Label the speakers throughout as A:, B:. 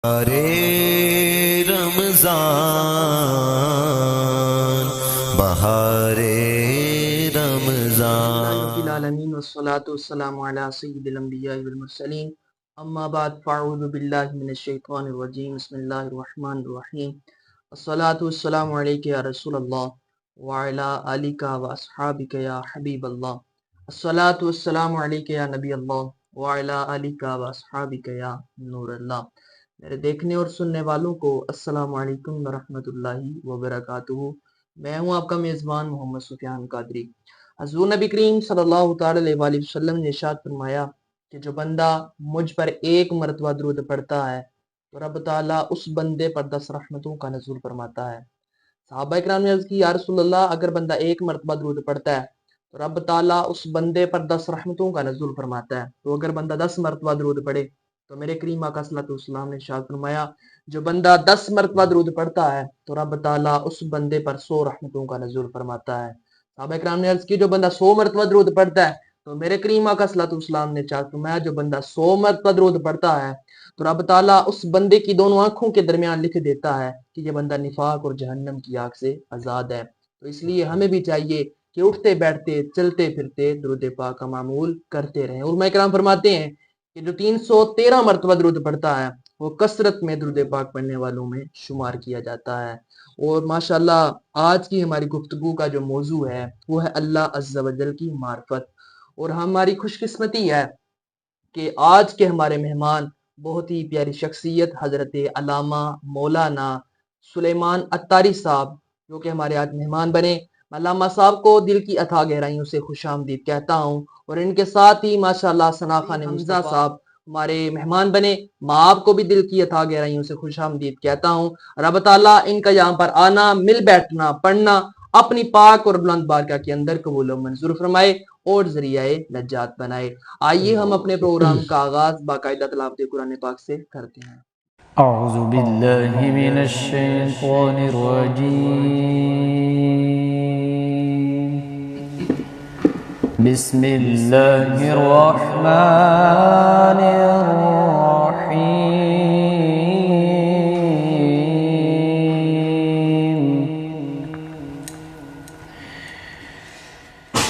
A: بہارے رمضان، بہارے رمضان۔
B: رب العالمین والصلاة والسلام علی سید الانبیاء والمرسلین، اما بعد فاعوذ باللہ من الشیطان الرجیم، بسم اللہ الرحمن الرحیم۔ الصلاة والسلام علیک یا رسول اللہ وعلی آلک واصحابک یا حبیب اللہ۔ الصلاة والسلام علیک یا نبی اللہ وعلی آلک واصحابک یا نور اللہ۔ میرے دیکھنے اور سننے والوں کو السلام علیکم ورحمۃ اللہ وبرکاتہ۔ میں ہوں آپ کا میزبان محمد سفیان قادری۔ حضور نبی کریم صلی اللہ تعالی علیہ وآلہ وسلم نے ارشاد فرمایا کہ جو بندہ مجھ پر ایک مرتبہ درود پڑھتا ہے تو رب تعالیٰ اس بندے پر 10 رحمتوں کا نزول فرماتا ہے۔ صحابہ اکرام نے عرض کی یا رسول اللہ، اگر بندہ ایک مرتبہ درود پڑھتا ہے تو رب تعالیٰ اس بندے پر 10 رحمتوں کا نزول فرماتا ہے، تو اگر بندہ 10 مرتبہ درود پڑھے تو میرے کریم آقا صلی اللہ علیہ وسلم نے ارشاد فرمایا جو بندہ 10 مرتبہ درود پڑھتا ہے تو رب تعالیٰ اس بندے پر 100 رحمتوں کا نزول فرماتا ہے۔ صحابہ اکرام نے عرض کی جو بندہ 100 مرتبہ درود پڑھتا ہے تو میرے کریم آقا صلی اللہ علیہ وسلم نے ارشاد فرمایا جو بندہ 100 مرتبہ درود پڑھتا ہے تو رب تعالیٰ اس بندے کی دونوں آنکھوں کے درمیان لکھ دیتا ہے کہ یہ بندہ نفاق اور جہنم کی آگ سے آزاد ہے۔ تو اس لیے ہمیں بھی چاہیے کہ اٹھتے بیٹھتے چلتے پھرتے درود پاک کا معمول کرتے رہیں۔ علماء کرام فرماتے ہیں کہ جو 313 مرتبہ درود پڑھتا ہے وہ کثرت میں درود پاک پڑھنے والوں میں شمار کیا جاتا ہے۔ اور ماشاءاللہ آج کی ہماری گفتگو کا جو موضوع ہے وہ ہے اللہ عز و جل کی معرفت، اور ہماری خوش قسمتی ہے کہ آج کے ہمارے مہمان بہت ہی پیاری شخصیت حضرت علامہ مولانا سلیمان اتاری صاحب جو کہ ہمارے آج مہمان بنے۔ علامہ صاحب کو دل کی اتھاہ گہرائیوں سے خوش آمدید کہتا ہوں، اور ان کے ساتھ ہی ماشاءاللہ ثنا خان حمزہ صاحب ہمارے مہمان بنے، ماں آپ کو بھی دل کی اتھاہ گہرائیوں سے خوش آمدید کہتا ہوں۔ رب تعالیٰ ان کا یہاں پر آنا، مل بیٹھنا، پڑھنا اپنی پاک اور بلند بارگاہ کے اندر قبول و منظور فرمائے اور ذریعہ نجات بنائے۔ آئیے ہم اپنے پروگرام کا آغاز باقاعدہ تلاوت قرآن پاک سے کرتے ہیں۔
C: اعوذ باللہ من الشیطان الرجیم، بسم اللہ الرحمن الرحیم،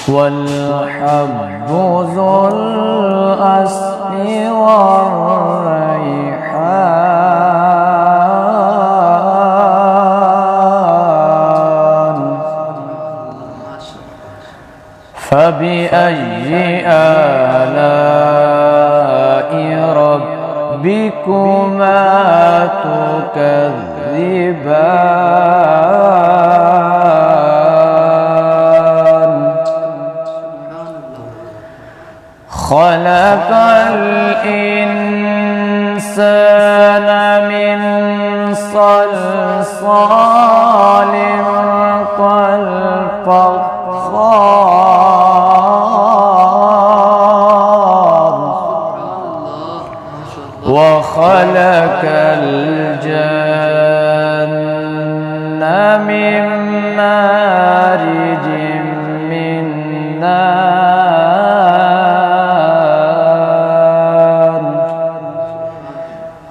C: والحب ذو العصف والریحان، فبأي آلاء ربكما تكذبان، خلق الإنسان من صلصال كالفخار، وخلق الجن من مارج من نار،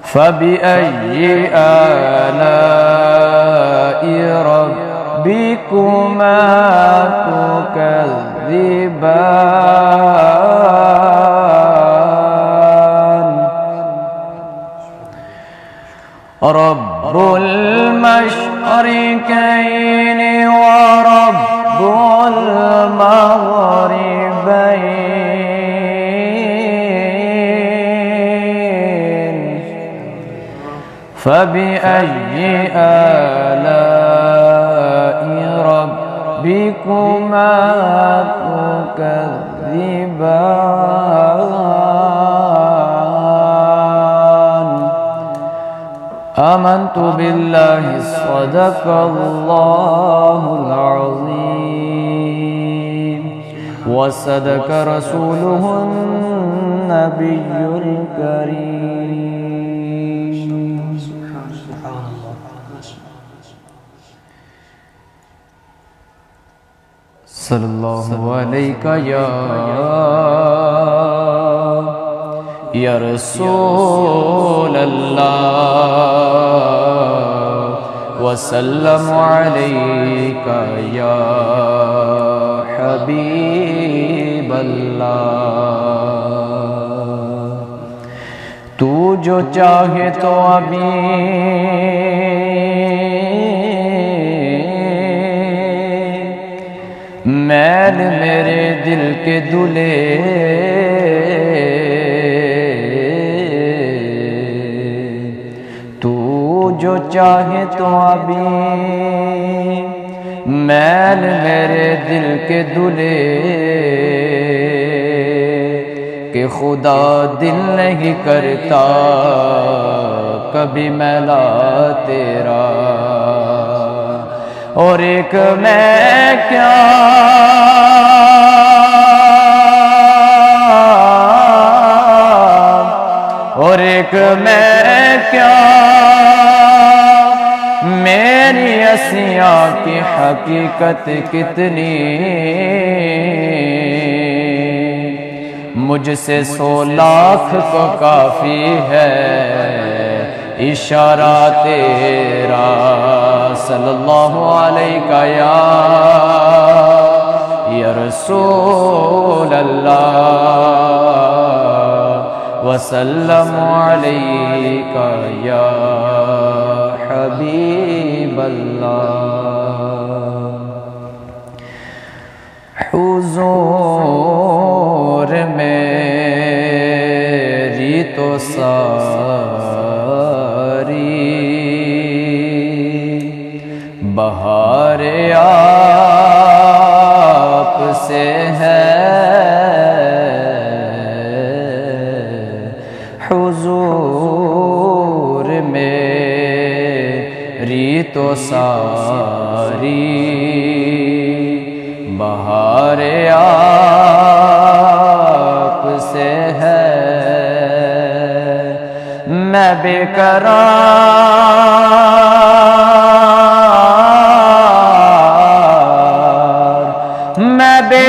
C: فبأي آلاء ربكما تكذبان، رب المشرقين ورب المغربين، فبأي آلاء ربكما تكذبان، آمنت بالله صدق الله العظيم وصدق رسوله النبي الكريم۔ صلی اللہ علیہ یا یا رسول اللہ وسلم علیک یا حبیب اللہ تو جو چاہے تو ابھی میل میرے دل کے دلے تو جو چاہے تو ابھی میل میرے دل کے دلے کہ خدا دل نہیں کرتا کبھی میلا تیرا اور ایک میں کیا اور ایک میں کیا میری اشیاء کی حقیقت کتنی مجھ سے 100 لاکھ کو کافی ہے اشارہ تیرا صلی اللہ علیہ یا رسول اللہ وسلم علیک یا حبیب اللہ حضور میری تو ساری بہار آپ سے ہے حضور میری تو ساری بہار آپ سے ہے میں بے قرار میں بے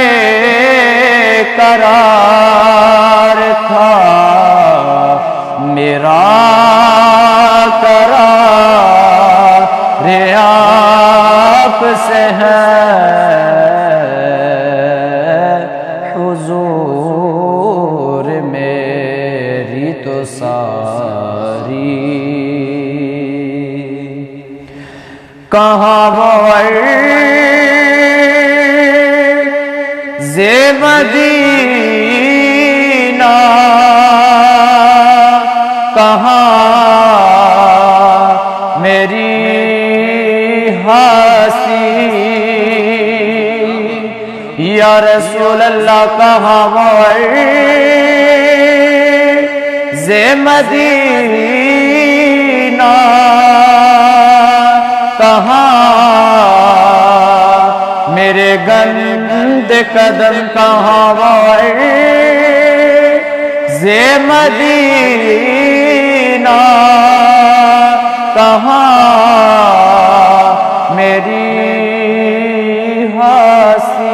C: قرار تھا میرا قرار آپ سے ہے حضور میری تو ساری کہاں وہ مدینہ کہاں میری ہنسی یا رسول اللہ کہاں وہ مدینہ کہاں میرے گند قدم کہاں وہ مدینہ کہاں میری ہنسی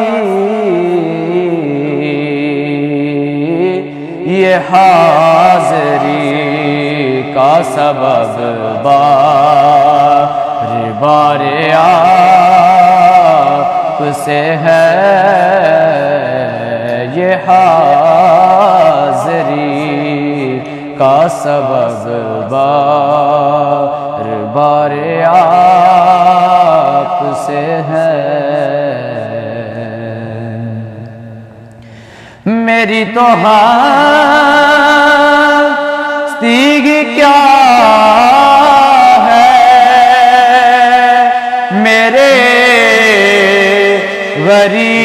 C: یہ حاضری کا سبب بار آپ سے ہے یہ حاضری کا سبب بار آپ سے ہے میری تو ہستی کیا ہے میرے غریب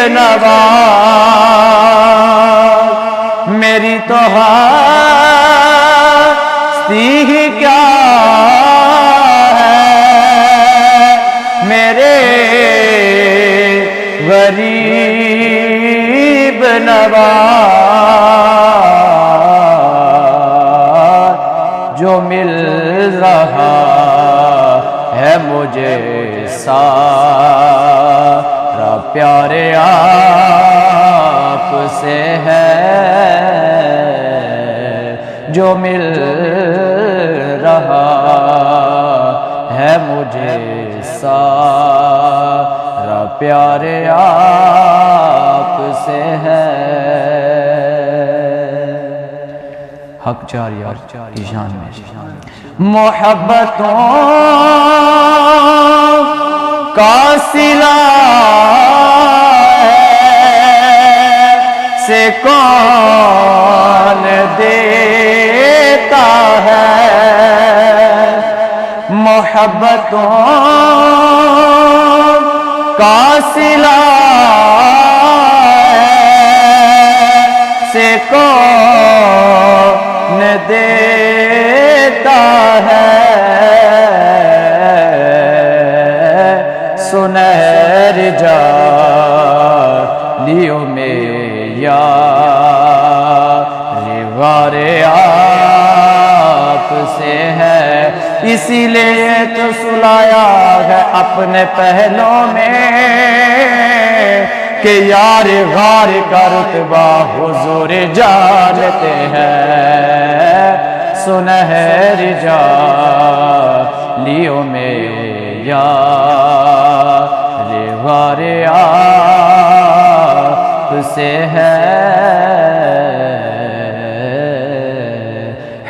C: نواز میری تو ہستی کیا ہے میرے غریب نواز جو مل رہا ہے مجھے سارا پیارے آپ آپ سے ہے جو مل رہا ہے مجھے سارا پیار آپ سے ہے۔ حق جاری کی شان میں محبتوں کا صلہ سے کون دیتا ہے، محبتوں کا صلہ سے کون دیتا ہے، سنہری جالیوں میں یار غار آپ سے ہے، اسی لیے تو سلایا ہے اپنے پہلوں میں کہ یار غار کا رتبہ حضور جانتے ہیں، سنہری جالیوں میں یار غار آپ سے ہے،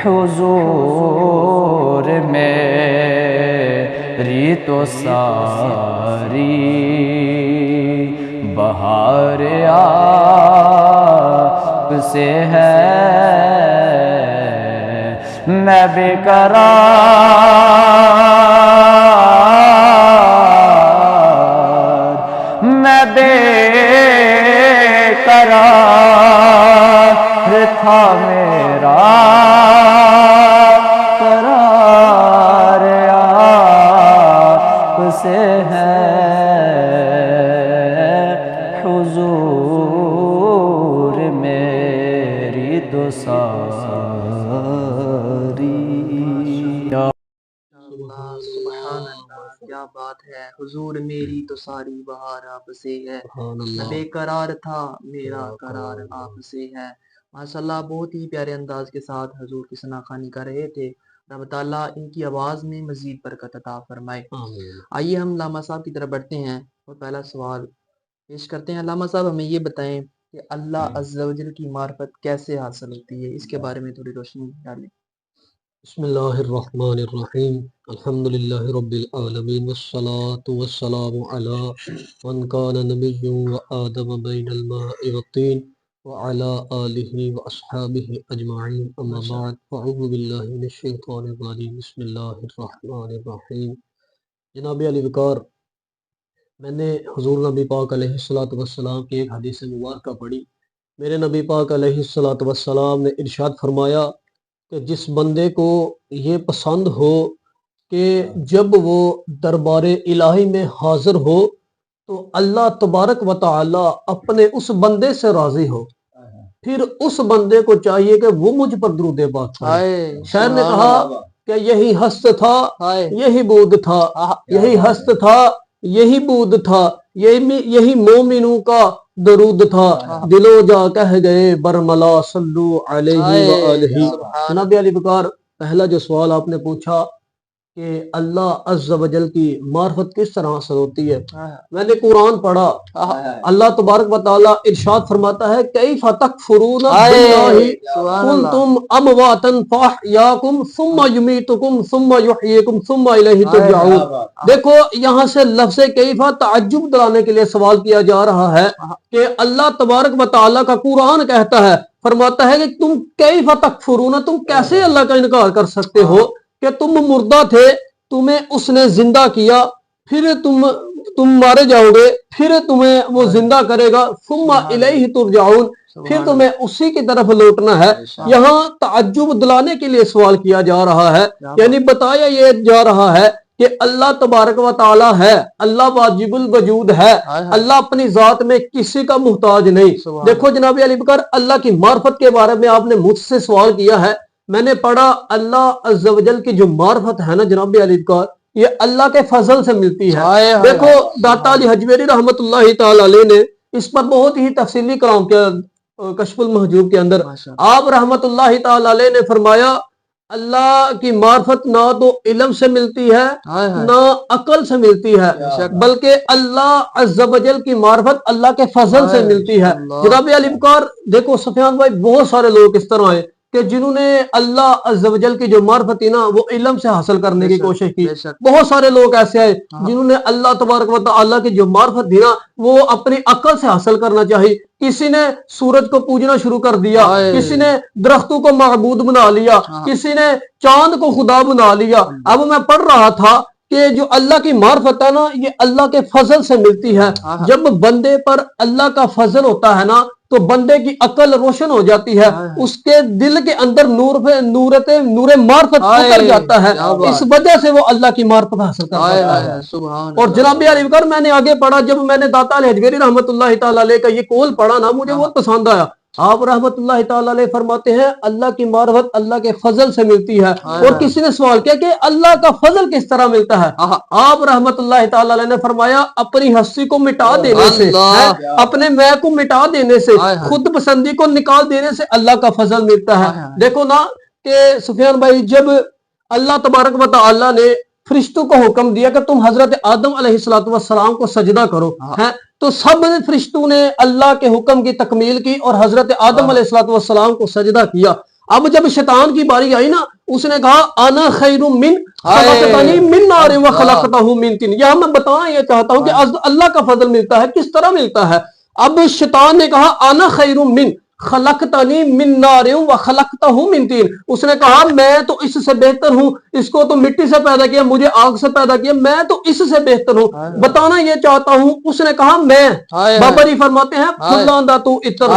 C: حضور میری تو ساری بہار آپ سے ہے، میں بے قرار، میں بے قرار تھا میرا قرار آپ سے ہے، حضور میری دو ساری۔
B: اللہ سبحان اللہ، کیا بات ہے، حضور میری تو ساری بہار آپ سے ہے، میں بے قرار تھا میرا قرار آپ سے ہے۔ ماشاءاللہ بہت ہی پیارے انداز کے ساتھ حضور کی ثنا خوانی کر رہے تھے، رب تعالیٰ ان کی آواز میں مزید برکت عطا فرمائے۔ آئیے ہم علامہ صاحب کی طرف بڑھتے ہیں اور پہلا سوال پیش کرتے ہیں۔ علامہ صاحب ہمیں یہ بتائیں کہ اللہ عز و جل کی معرفت کیسے حاصل ہوتی ہے، اس کے بارے میں تھوڑی روشنی ڈالیں۔
D: بسم اللہ الرحمن الرحیم، الحمدللہ رب العالمین، والصلاة والسلام علی من کان نبی و آدم بین الماء والطین وعلی آلہ واصحابہ اجمعین، اما بعد فاعوذ باللہ من الشیطان الرجیم، بسم اللہ الرحمن الرحیم۔ جناب علی وقار، میں نے حضور نبی پاک علیہ السلام کی ایک حدیث مبارکہ پڑھی۔ میرے نبی پاک علیہ السلام نے ارشاد فرمایا کہ جس بندے کو یہ پسند ہو کہ جب وہ دربار الہی میں حاضر ہو تو اللہ تبارک و تعالی اپنے اس بندے سے راضی ہو، پھر اس بندے کو چاہیے کہ وہ مجھ پر درود پاک پڑھے۔ شاعر نے کہا کہ یہی ہست تھا یہی بود تھا، یہی ہست تھا یہی بود تھا، یہی مومنوں کا درود تھا، دلو جا کہہ گئے برملا صلو علیہ وآلہ۔ جناب علی وقار، پہلا جو سوال آپ نے پوچھا کہ اللہ عز و جل کی معرفت کس طرح حاصل ہوتی ہے، میں نے قرآن پڑھا، اللہ تبارک و تعالیٰ ارشاد فرماتا ہے کیف تکفرون باللہ کنتم امواتا فاحیاکم ثم یمیتکم ثم یحییکم ثم الیہ ترجعون۔ دیکھو یہاں سے لفظ کیف تعجب دلانے کے لیے سوال کیا جا رہا ہے کہ اللہ تبارک و تعالیٰ کا قرآن کہتا ہے، فرماتا ہے کہ تم کیف تکفرون، تم کیسے اللہ کا انکار کر سکتے ہو کہ تم مردہ تھے، تمہیں اس نے زندہ کیا، پھر تم مارے جاؤ گے، پھر تمہیں وہ زندہ کرے گا، ثم الیہ ترجعون، پھر تمہیں اسی کی طرف لوٹنا ہے۔ یہاں تعجب دلانے کے لیے سوال کیا جا رہا ہے، یعنی بتایا یہ جا رہا ہے کہ اللہ تبارک و تعالی ہے، اللہ واجب الوجود ہے، اللہ اپنی ذات میں کسی کا محتاج نہیں۔ دیکھو جناب علی بکر، اللہ کی معرفت کے بارے میں آپ نے مجھ سے سوال کیا ہے، میں نے پڑھا اللہ عز و جل کی جو معرفت ہے نا جناب علی بکر، یہ اللہ کے فضل سے ملتی ہے۔ دیکھو داتا علی حجویری رحمت اللہ تعالی علیہ نے اس پر بہت ہی تفصیلی کلام کیا کشف المحجوب کے اندر.
B: ماشاء
D: آپ رحمت اللہ تعالی علیہ نے فرمایا اللہ کی معرفت نہ تو علم سے ملتی ہے
B: اللہ.
D: نہ عقل سے ملتی ہے بلکہ اللہ عز و جل کی معرفت اللہ کے فضل سے ملتی ہے. جناب علی بکار دیکھو سفیان بھائی بہت سارے لوگ اس طرح ہیں کہ جنہوں نے اللہ عز و جل کی جو معرفت تھی نا وہ علم سے حاصل کرنے کی کوشش کی. بہت سارے لوگ ایسے ہیں جنہوں نے اللہ تبارک و تعالی کی جو معرفت تھی نا وہ اپنی عقل سے حاصل کرنا چاہی. کسی نے سورج کو پوجنا شروع کر دیا, کسی نے درختوں کو معبود بنا لیا, کسی نے چاند کو خدا بنا لیا. اب میں پڑھ رہا تھا کہ جو اللہ کی معرفت ہے نا یہ اللہ کے فضل سے ملتی ہے. جب بندے پر اللہ کا فضل ہوتا ہے نا تو بندے کی عقل روشن ہو جاتی ہے, اس کے دل کے اندر نور معرفت اتر جاتا ہے, اس وجہ سے وہ اللہ کی معرفت حاصل کرتا ہے. اور جناب علی بکر میں نے آگے پڑھا, جب میں نے داتا الحجویری رحمت اللہ تعالی علیہ کا یہ قول پڑھا نا مجھے بہت پسند آیا. آپ رحمت اللہ تعالی علیہ فرماتے ہیں اللہ کی معرفت اللہ کے فضل سے ملتی ہے. اور کسی نے سوال کیا کہ اللہ کا فضل کس طرح ملتا ہے؟ آپ رحمت اللہ تعالی علیہ نے فرمایا اپنی ہستی کو مٹا دینے سے, اپنے میں کو مٹا دینے سے, خود پسندی کو نکال دینے سے اللہ کا فضل ملتا ہے. دیکھو نا کہ سفیان بھائی جب اللہ تبارک و تعالی نے فرشتوں کو حکم دیا کہ تم حضرت آدم علیہ السلام کو سجدہ کرو تو سب فرشتوں نے اللہ کے حکم کی تکمیل کی اور حضرت آدم علیہ السلام کو سجدہ کیا. اب جب شیطان کی باری آئی نا اس نے کہا انا خیر من خلقتنی من نار وخلقتہ من طین. یہاں میں بتانا یہ چاہتا ہوں کہ اللہ کا فضل ملتا ہے کس طرح ملتا ہے. اب شیطان نے کہا انا خیر من خلقتنی من نار وخلقتہ من طین. اس نے کہا میں تو اس سے بہتر ہوں, اس کو تو مٹی سے پیدا کیا, مجھے آگ سے پیدا کیا, میں تو اس سے بہتر ہوں, بتانا یہ چاہتا ہوں. اس نے کہا میں بابا جی فرماتے ہیں فلاں دا تو اتر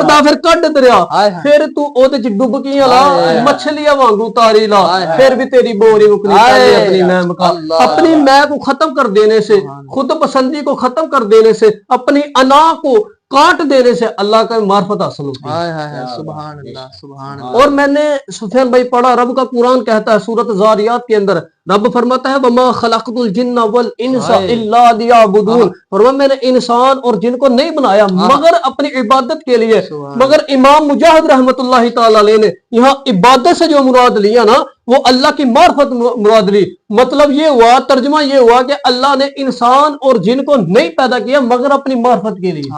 D: دا پھر کڈ دریا پھر تو او دے وچ ڈبکیاں لا مچھلیاں وانگو تاری لا پھر بھی تیری بوری مکنی اپنی میں مکا. اپنی میں کو ختم کر دینے سے, خود پسندی کو ختم کر دینے سے, اپنی انا کو کاٹ دینے سے اللہ کا معرفت حاصل ہوتی ہے.
B: سبحان اللہ سبحان اللہ.
D: اور میں نے سفیان بھائی پڑھا رب کا قرآن کہتا ہے سورۃ زاریات کے اندر رب فرماتا ہے وما خلقت الجن والانس الا لیعبدون. فرمایا میں نے انسان اور جن کو نہیں بنایا مگر اپنی عبادت کے لیے. مگر امام مجاہد رحمت اللہ تعالی علیہ نے یہاں عبادت سے جو مراد لیا نا وہ اللہ کی معرفت مراد لی. مطلب یہ ہوا, ترجمہ یہ ہوا کہ اللہ نے انسان اور جن کو نہیں پیدا کیا مگر اپنی معرفت کے لیے.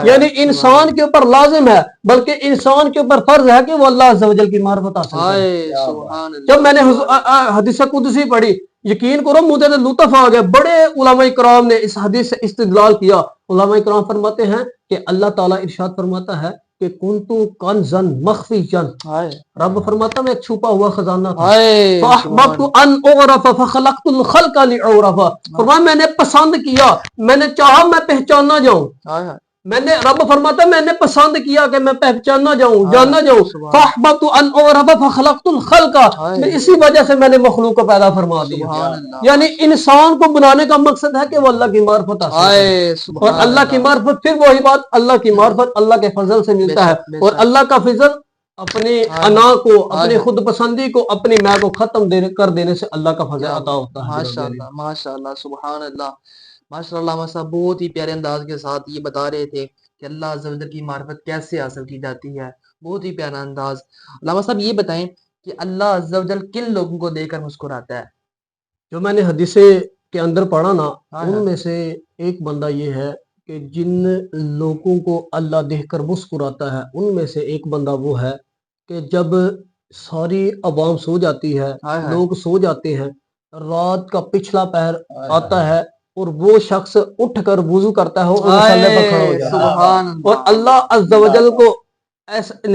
D: یعنی انسان کے اوپر لازم ہے بلکہ انسان کے اوپر فرض ہے کہ وہ اللہ عز و جل کی معرفت حاصل کرے. جب میں نے حدیث قدسی پڑھی یقین کرو مجھے لطف آ گیا. بڑے علماء کرام نے اس حدیث سے استدلال کیا. علماء کرام فرماتے ہیں کہ اللہ تعالیٰ ارشاد فرماتا ہے کہ کنتو کنزن مخفیًا, رب فرماتا میں ایک چھپا ہوا خزانہ تھا. فاحببت ان اعرف فخلقت الخلق لاعرف. فرمایا میں نے پسند کیا, میں نے چاہا میں پہچانا جاؤں. میں نے رب فرماتا میں نے پسند کیا کہ میں پہچاننا جاؤں جاننا جاؤں. فاحببت ان اعرف فخلقت الخلق, اسی وجہ سے میں نے مخلوق کو پیدا فرما دیا. یعنی انسان کو بنانے کا مقصد ہے کہ وہ اللہ کی معرفت حاصل کرے. اور اللہ کی معرفت پھر وہی بات اللہ کی معرفت اللہ کے فضل سے ملتا ہے. اور اللہ کا فضل اپنی انا کو اپنی خود پسندی کو اپنی میں کو ختم کر دینے سے اللہ کا فضل عطا ہوتا ہے.
B: ماشاءاللہ ماشاءاللہ سبحان اللہ ماشاء اللہ. صاحب بہت ہی پیارے انداز کے ساتھ یہ بتا رہے تھے کہ اللہ عز و جل کی معرفت کیسے حاصل کی جاتی ہے. بہت ہی پیارا انداز. علامہ صاحب یہ بتائیں کہ اللہ عز و جل کن لوگوں کو دیکھ کر مسکراتا ہے؟
D: جو میں نے حدیث کے اندر پڑھا نا ان میں سے ایک بندہ یہ ہے کہ جن لوگوں کو اللہ دیکھ کر مسکراتا ہے ان میں سے ایک بندہ وہ ہے کہ جب ساری عوام سو جاتی ہے, لوگ سو جاتے ہیں, رات کا پچھلا پہر آتا ہے اور وہ شخص اٹھ کر وضو کرتا ہے اور مصلی پر کھڑا ہو جاتا ہے. اور اللہ عز و جل کو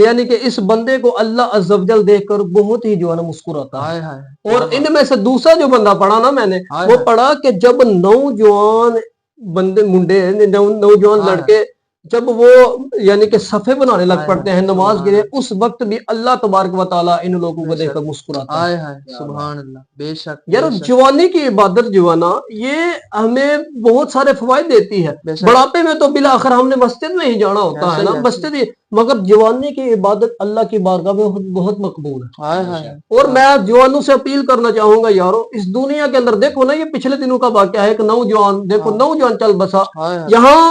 D: یعنی کہ اس بندے کو اللہ عز و جل دیکھ کر بہت ہی جو ہے نا مسکراتا ہے. اور ان میں سے دوسرا جو بندہ پڑھا نا میں نے وہ پڑھا کہ جب نوجوان بندے منڈے نوجوان لڑکے جب وہ یعنی کہ صفے بنانے لگ پڑتے ہیں نماز کے لیے اس وقت بھی اللہ تبارک و تعالیٰ ان لوگوں کو دیکھ کر مسکراتا ہے.
B: سبحان اللہ. بے شک
D: یار جوانی کی عبادت جو ہے نا یہ ہمیں بہت سارے فوائد دیتی ہے. بڑھاپے میں تو بالآخر ہم نے مسجد میں ہی جانا ہوتا ہے نا, مسجد ہی, مگر جوانی کی عبادت اللہ کی بارگاہ میں بہت مقبول ہے. اور میں جوانوں سے اپیل کرنا چاہوں گا یارو اس دنیا کے اندر دیکھو نا یہ پچھلے دنوں کا واقعہ ہے. ایک نوجوان دیکھو نوجوان چل بسا, یہاں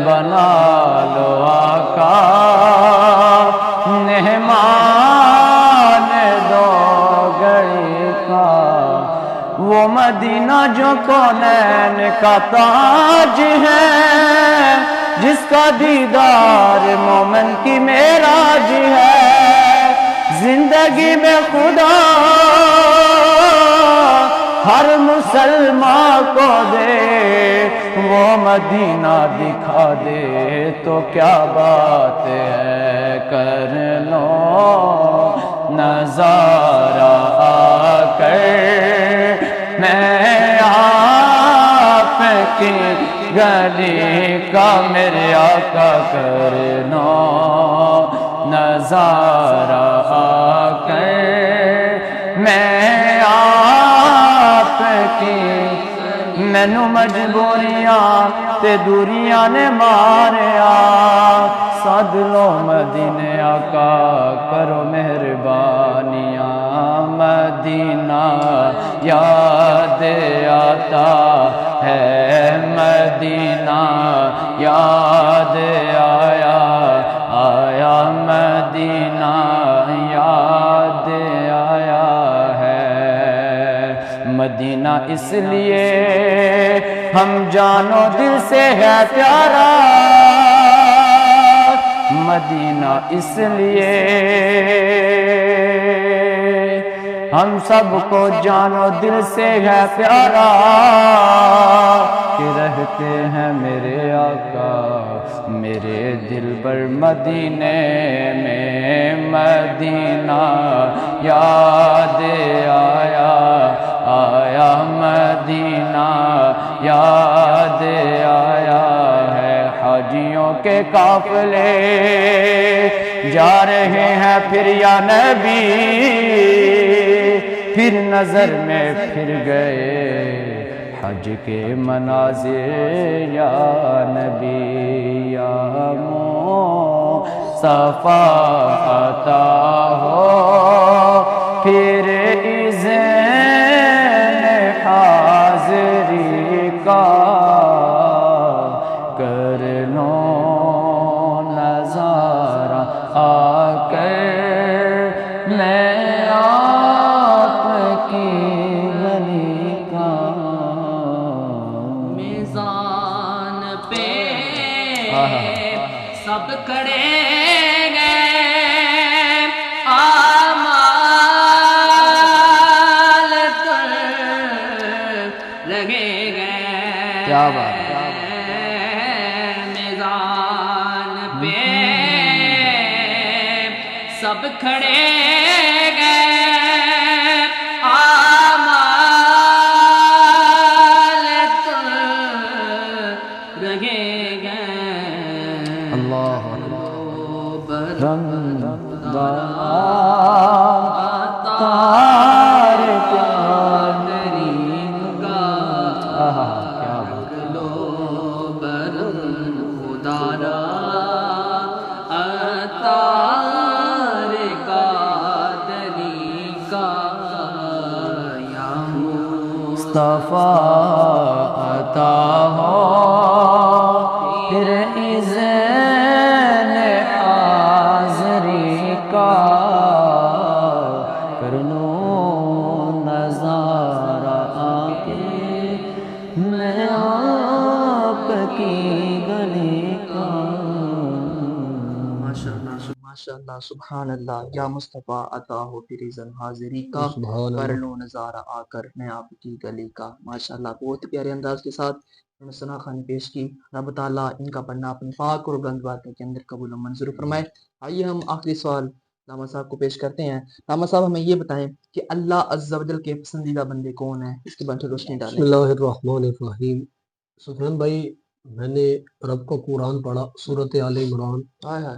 C: بنا لو آقا مہمان دو گھڑی کا وہ مدینہ جو کونین کا تاج ہے جس کا دیدار مومن کی معراج ہے زندگی میں خدا ہر مسلمان کو دے وہ مدینہ دکھا دے تو کیا بات ہے کر لو نظارہ آ کر میں آپ کی گلی کا میرے آقا کر لو نظارہ آ کر میں آپ کی مینوں مجبوریاں تے دوریاں نے ماریا سد لو مدینے آقا کرو مہربانیاں مدینہ یاد آتا ہے مدینہ یاد آیا آیا مدینہ یاد آیا ہے مدینہ اس لیے ہم جانو دل سے ہے پیارا مدینہ اس لیے ہم سب کو جانو دل سے ہے پیارا کہ رہتے ہیں میرے آقا میرے دل بر مدینے میں مدینہ یاد آیا آیا مدینہ یاد آیا ہے حاجیوں کے قافلے جا رہے ہیں پھر یا نبی پھر نظر میں پھر گئے حج کے مناظر یا نبی یا مصطفیٰ عطا ہو پھر اذن حاضری کا کر لو نظارہ آ کر میں آپ کی گلی کا
B: میزان پہ سب کھڑے گئے آمال کر لگے گئے
C: کیا بات
B: میزان پہ سب کھڑے گئے آمال کر لگے گئے
C: اللہ تار
B: ترین کا
C: کیا بات
B: لو برم خدارا اتار کا دلی کا یا
C: مصطفیٰ عطا ہو پھر اذن حاضری کا کر لو نظارہ آ کے میں آپ کی گلی کا
B: ماشاءاللہ سبحان اللہ یا مصطفیٰ عطا ہو پھر اذن حاضری کا
D: سبحان
B: کر
D: اللہ
B: لو نظارہ آ کر میں آپ کی گلی کا ماشاءاللہ بہت ہی پیارے انداز کے ساتھ انہوں نے ثنا خوانی پیش کی رب تعالیٰ ان کا پڑھنا اپنی پاک اور بلند باتوں کے اندر قبول و منظور فرمائے آئیے ہم آخری سوال علامہ صاحب کو پیش کرتے ہیں علامہ صاحب ہمیں یہ بتائیں کہ اللہ عز و جل کے پسندیدہ بندے کون ہیں اس کے بارے میں روشنی ڈالیں
D: بسم اللہ الرحمن الرحیم سفیان بھائی میں نے رب کو قرآن پڑھا سورۃ آل عمران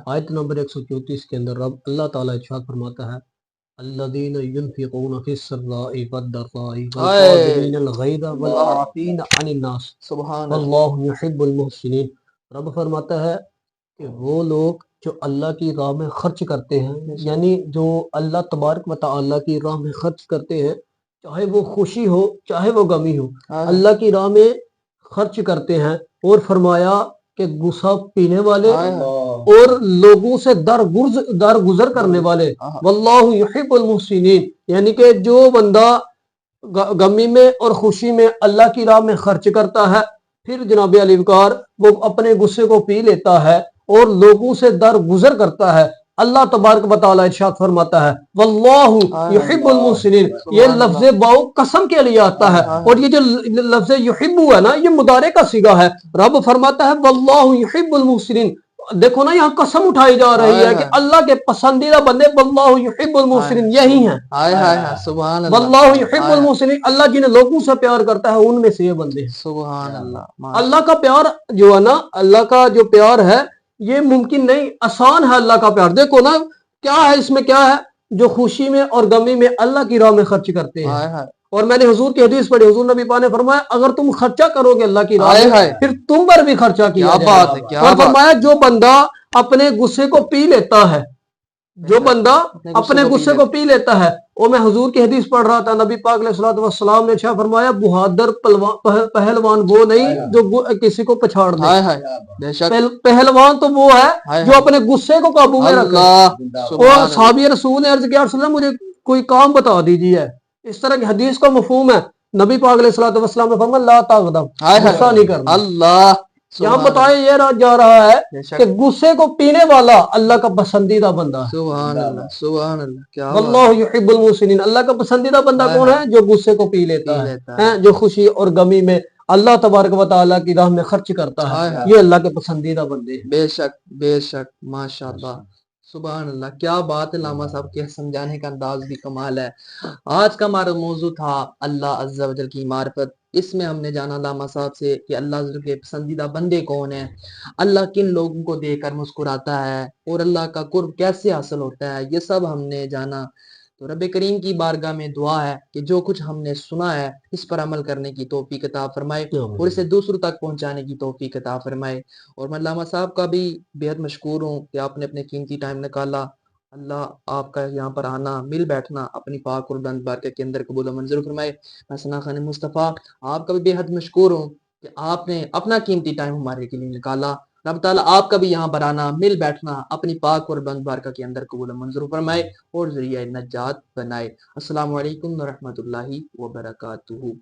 D: آیت نمبر 134 کے اندر رب اللہ تعالیٰ ارشاد فرماتا ہے الذین ينفقون فی السراء والضراء والکاظمین الغیظ والعافین عن الناس
B: سبحان
D: واللہ یحب المحسنین رب فرماتا ہے کہ وہ لوگ جو اللہ کی راہ میں خرچ کرتے ہیں یعنی جو اللہ تبارک و تعالیٰ کی راہ میں خرچ کرتے ہیں چاہے وہ خوشی ہو چاہے وہ غمی ہو اللہ کی راہ میں خرچ کرتے ہیں اور فرمایا کہ غصہ پینے والے
B: ہائے ہائے،
D: اور لوگوں سے درگزر کرنے والے، واللہ یحب المحسنین، یعنی کہ جو بندہ غمی میں اور خوشی میں اللہ کی راہ میں خرچ کرتا ہے، پھر جناب علی وقار وہ اپنے غصے کو پی لیتا ہے اور لوگوں سے درگزر کرتا ہے، اللہ تبارک و تعالیٰ ارشاد فرماتا ہے واللہ یحب المحسنین، یہ لفظ باؤ قسم کے لیے آتا ہے، اور یہ جو لفظ یحب ہے نا یہ مضارع کا صیغہ ہے، رب فرماتا ہے واللہ یحب المحسنین، دیکھو نا یہاں قسم اٹھائی جا رہی ہے کہ اللہ کے پسندیدہ بندے واللہ یحب المحسنین یہی ہیں،
B: ہائے ہائے ہائے، سبحان اللہ،
D: واللہ یحب المحسنین، اللہ جنہیں لوگوں سے پیار کرتا ہے ان میں سے یہ بندے ہیں۔
B: سبحان اللہ،
D: اللہ کا پیار جو ہے نا، اللہ کا جو پیار ہے یہ ممکن نہیں، آسان ہے اللہ کا پیار، دیکھو نا کیا ہے اس میں، کیا ہے جو خوشی میں اور غمی میں اللہ کی راہ میں خرچ کرتے ہیں،
B: ہائے ہائے،
D: اور میں نے حضور کی حدیث پڑھی، حضور نبی پاک نے فرمایا اگر تم خرچہ کرو گے اللہ کی راہ
B: ہائے
D: میں
B: ہائے،
D: پھر تم پر بھی خرچہ کیا
B: کیا
D: جائے
B: بات
D: گا،
B: ہے، کیا
D: اور
B: بات،
D: فرمایا جو بندہ اپنے غصے کو پی لیتا ہے، جو بندہ اپنے غصے کو پی لیتا ہے، اور میں حضور کی حدیث پڑھ رہا تھا، نبی پاک علیہ الصلوۃ والسلام نے اچھا فرمایا بہادر پہلوان وہ نہیں جو کسی کو پچھاڑ دے،
B: ہائے ہائے، بے شک،
D: پہلوان تو وہ ہے جو اپنے غصے کو قابو میں رکھے،
B: اللہ،
D: اور
B: سبحان اللہ،
D: صحابی رسول نے عرض کیا رسول اللہ مجھے کوئی کام بتا دیجیے، اس طرح کی حدیث کا مفہوم ہے، نبی پاک علیہ الصلوۃ والسلام نے فرمایا لا تغضب،
B: ہائے
D: غصہ
B: ہائے،
D: نہیں کرنا،
B: اللہ،
D: یہاں
B: سبحان
D: بتایا یہ جا رہا ہے
B: بے شک،
D: کہ غصے کو پینے والا اللہ کا پسندیدہ بندہ ہے،
B: سبحان اللہ، سبحان اللہ، کیا بات،
D: واللہ یحب المحسنین، اللہ کا پسندیدہ بندہ
B: ہائے
D: کون
B: ہائے،
D: ہے جو غصے کو پی
B: پی
D: لیتا
B: لیتا
D: ہے، جو خوشی اور غمی میں اللہ تبارک و تعالیٰ کی راہ میں خرچ کرتا
B: ہائے
D: ہے،
B: ہائے،
D: یہ اللہ کے پسندیدہ بندے ہیں۔
B: بے شک، بے شک، ماشاء اللہ، سبحان اللہ، کیا بات ہے، علامہ صاحب کے سمجھانے کا انداز بھی کمال ہے۔ آج کا ہمارا موضوع تھا اللہ عز و جل کی معرفت، اس میں ہم نے جانا علامہ صاحب سے کہ اللہ عز و جل کے پسندیدہ بندے کون ہیں، اللہ کن لوگوں کو دیکھ کر مسکراتا ہے، اور اللہ کا قرب کیسے حاصل ہوتا ہے، یہ سب ہم نے جانا۔ تو رب کریم کی بارگاہ میں دعا ہے کہ جو کچھ ہم نے سنا ہے اس پر عمل کرنے کی توفیق عطا فرمائے، اور اسے دوسروں تک پہنچانے کی توفیق عطا فرمائے۔ اور میں علامہ صاحب کا بھی بےحد مشکور ہوں کہ آپ نے اپنے قیمتی ٹائم نکالا، اللہ آپ کا یہاں پر آنا، مل بیٹھنا اپنی پاک اور بلند بارگاہ کے اندر قبول و منظور فرمائے۔ میں ثنا خان مصطفیٰ آپ کا بھی بےحد مشکور ہوں کہ آپ نے اپنا قیمتی ٹائم ہمارے کے لیے نکالا، رب تعالیٰ آپ کا بھی یہاں پر آنا، مل بیٹھنا اپنی پاک اور بلند بارگاہ کے اندر قبول و منظور فرمائے اور ذریعہ نجات بنائے۔ السلام علیکم ورحمۃ اللہ وبرکاتہ۔